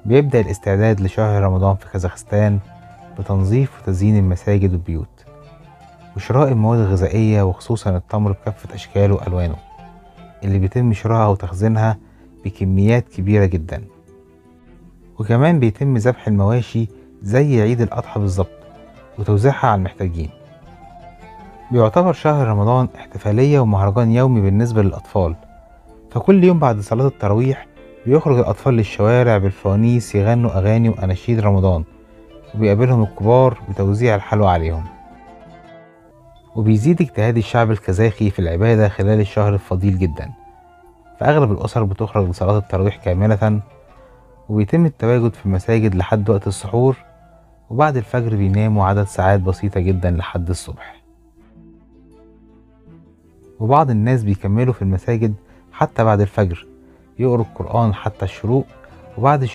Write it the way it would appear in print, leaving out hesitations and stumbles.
بيبدأ الاستعداد لشهر رمضان في كازاخستان بتنظيف وتزيين المساجد والبيوت وشراء المواد الغذائية وخصوصا التمر بكافة أشكاله وألوانه اللي بيتم شرائها وتخزينها بكميات كبيرة جدا. وكمان بيتم ذبح المواشي زي عيد الأضحى بالظبط وتوزيعها على المحتاجين. بيعتبر شهر رمضان احتفالية ومهرجان يومي بالنسبة للأطفال، فكل يوم بعد صلاة التراويح بيخرج الأطفال للشوارع بالفوانيس يغنوا أغاني وأناشيد رمضان، وبيقابلهم الكبار بتوزيع الحلوى عليهم. وبيزيد اجتهاد الشعب الكازاخي في العبادة خلال الشهر الفضيل جدا، فأغلب الأسر بتخرج لصلاة التراويح كاملة، وبيتم التواجد في المساجد لحد وقت السحور، وبعد الفجر بيناموا عدد ساعات بسيطة جدا لحد الصبح. وبعض الناس بيكملوا في المساجد حتى بعد الفجر، يقروا القرآن حتى الشروق، وبعد